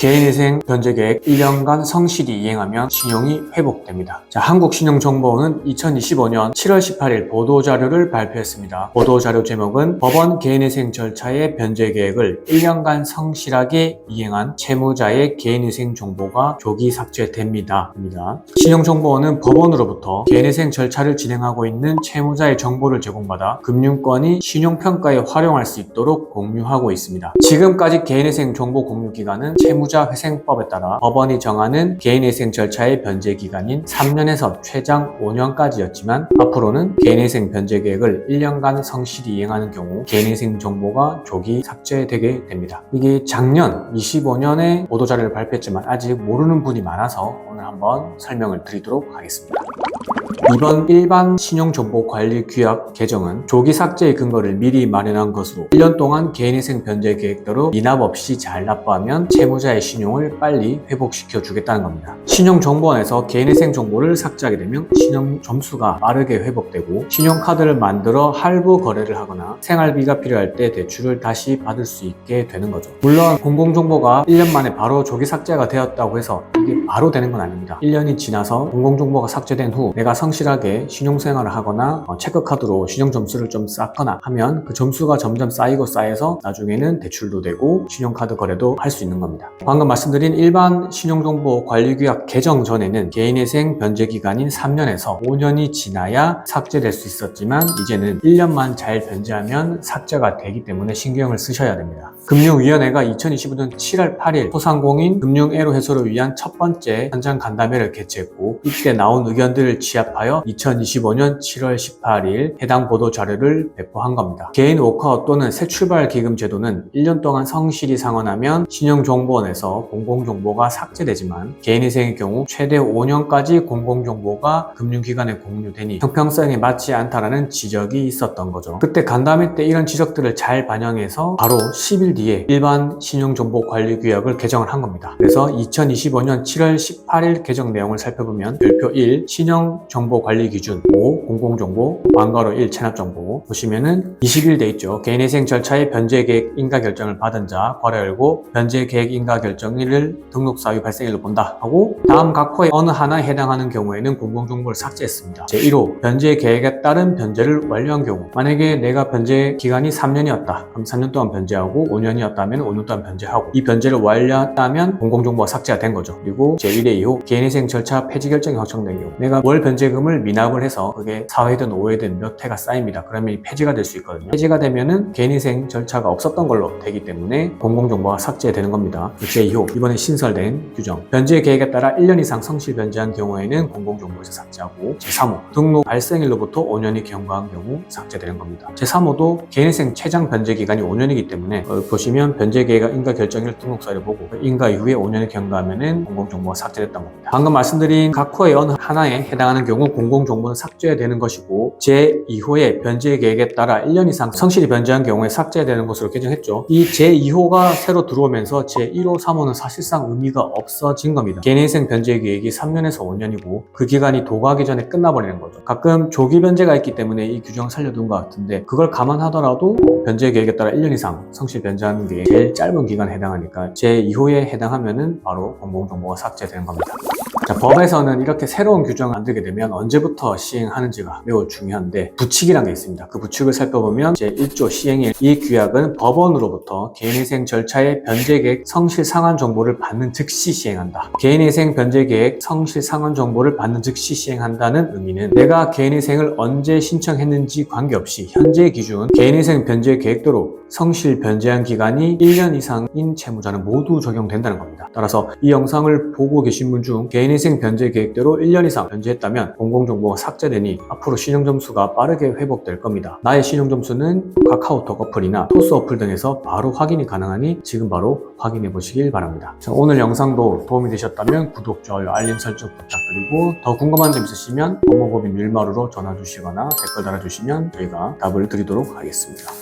개인회생 변제계획 1년간 성실히 이행하면 신용이 회복됩니다. 자, 한국신용정보원은 2025년 7월 18일 보도자료를 발표했습니다. 보도자료 제목은 법원 개인회생 절차의 변제계획을 1년간 성실하게 이행한 채무자의 개인회생 정보가 조기 삭제됩니다. 신용정보원은 법원으로부터 개인회생 절차를 진행하고 있는 채무자의 정보를 제공받아 금융권이 신용평가에 활용할 수 있도록 공유하고 있습니다. 지금까지 개인회생 정보 공유 기간은 채무자회생법에 따라 법원이 정하는 개인회생 절차의 변제 기간인 3년에서 최장 5년까지였지만 앞으로는 개인회생 변제 계획을 1년간 성실히 이행하는 경우 개인회생 정보가 조기 삭제되게 됩니다. 이게 작년 25년에 보도자료를 발표했지만 아직 모르는 분이 많아서 오늘 한번 설명을 드리도록 하겠습니다. 이번 일반 신용정보관리규약 개정은 조기 삭제의 근거를 미리 마련한 것으로 1년 동안 개인회생 변제 계획대로 미납 없이 잘 납부하면 채무자의 신용을 빨리 회복시켜 주겠다는 겁니다. 신용정보원에서 개인회생 정보를 삭제하게 되면 신용점수가 빠르게 회복되고 신용카드를 만들어 할부 거래를 하거나 생활비가 필요할 때 대출을 다시 받을 수 있게 되는 거죠. 물론 공공정보가 1년 만에 바로 조기 삭제가 되었다고 해서 이게 바로 되는 건 아닙니다. 1년이 지나서 공공정보가 삭제된 후 내가 성실하게 신용생활을 하거나 체크카드로 신용점수를 좀 쌓거나 하면 그 점수가 점점 쌓이고 쌓여서 나중에는 대출도 되고 신용카드 거래도 할 수 있는 겁니다. 방금 말씀드린 일반 신용정보관리규약 개정 전에는 개인회생 변제기간인 3년에서 5년이 지나야 삭제될 수 있었지만 이제는 1년만 잘 변제하면 삭제가 되기 때문에 신경을 쓰셔야 됩니다. 금융위원회가 2025년 7월 8일 소상공인 금융애로 해소를 위한 첫 번째 현장 간담회를 개최했고 이때 나온 의견들을 취합하여 2025년 7월 18일 해당 보도 자료를 배포한 겁니다. 개인 워커 또는 새 출발 기금 제도는 1년 동안 성실히 상환하면 신용정보원에서 공공정보가 삭제되지만 개인회생의 경우 최대 5년까지 공공정보가 금융기관에 공유되니 형평성에 맞지 않다라는 지적이 있었던 거죠. 그때 간담회 때 이런 지적들을 잘 반영해서 바로 10일 뒤에 일반 신용정보관리규약을 개정을 한 겁니다. 그래서 2025년 7월 18일 개정 내용을 살펴보면 별표 1 신용정보관리기준 5 공공정보 광괄호 1 체납정보 보시면은 20일 돼 있죠. 개인회생 절차의 변제계획 인가결정을 받은 자 괄호 열고 변제계획 인가결정일을 등록사유 발생일로 본다 하고 다음 각 호의 어느 하나에 해당하는 경우에는 공공정보를 삭제했습니다. 제1호 변제계획에 따른 변제를 완료한 경우 만약에 내가 변제 기간이 3년이었다. 그럼 3년 동안 변제하고 5년이었다면 5년 동안 변제하고 이 변제를 완료했다면 공공정보가 삭제가 된 거죠. 그리고 제1회 2호 개인회생 절차 폐지 결정이 확정된 경우 내가 월 변제금을 미납을 해서 그게 4회든 5회든 몇 회가 쌓입니다. 그러면 이 폐지가 될 수 있거든요. 폐지가 되면은 개인회생 절차가 없었던 걸로 되기 때문에 공공정보가 삭제되는 겁니다. 제2호 이번에 신설된 규정 변제 계획에 따라 1년 이상 성실 변제한 경우에는 공공정보에서 삭제하고 제3호 등록 발생일로부터 5년이 경과한 경우 삭제되는 겁니다. 제3호도 개인회생 최장 변제 기간이 5년이기 때문에 보시면 변제 계획 인가 결정일 등록사를 보고 인가 이후에 5년이 경과하면은 공공정보가 삭제됐던 겁니다. 방금 말씀드린 각 호의 어느 하나에 해당하는 경우 공공정보는 삭제되는 것이고 제2호의 변제 계획에 따라 1년 이상 성실히 변제한 경우에 삭제되는 것으로 개정했죠. 이 제2호가 새로 들어오면서 제1호, 3호는 사실상 의미가 없어진 겁니다. 개인회생 변제 계획이 3년에서 5년이고 그 기간이 도과하기 전에 끝나버리는 거죠. 가끔 조기 변제가 있기 때문에 이 규정을 살려둔 것 같은데 그걸 감안하더라도 변제 계획에 따라 1년 이상 성실 변제하는 게 제일 짧은 기간에 해당하니까 제2호에 해당하면은 바로 공공정보가 삭제되는 겁니다. 자, 법에서는 이렇게 새로운 규정을 만들게 되면 언제부터 시행하는지가 매우 중요한데 부칙이라는 게 있습니다. 그 부칙을 살펴보면 제1조 시행일 이 규약은 법원으로부터 개인회생 절차의 변제계획 성실 상환 정보를 받는 즉시 시행한다. 개인회생 변제계획 성실 상환 정보를 받는 즉시 시행한다는 의미는 내가 개인회생을 언제 신청했는지 관계없이 현재 기준 개인회생 변제 계획대로 성실 변제한 기간이 1년 이상인 채무자는 모두 적용된다는 겁니다. 따라서 이 영상을 보고 계신 분 중 개인회생 변제 계획대로 1년 이상 변제했다면 공공정보가 삭제되니 앞으로 신용점수가 빠르게 회복될 겁니다. 나의 신용점수는 카카오톡 어플이나 토스 어플 등에서 바로 확인이 가능하니 지금 바로 확인해 보시길 바랍니다. 자, 오늘 영상도 도움이 되셨다면 구독, 좋아요, 알림 설정 부탁드리고 더 궁금한 점 있으시면 법무법인 밀마루로 전화 주시거나 댓글 달아주시면 저희가 답을 드리도록 하겠습니다.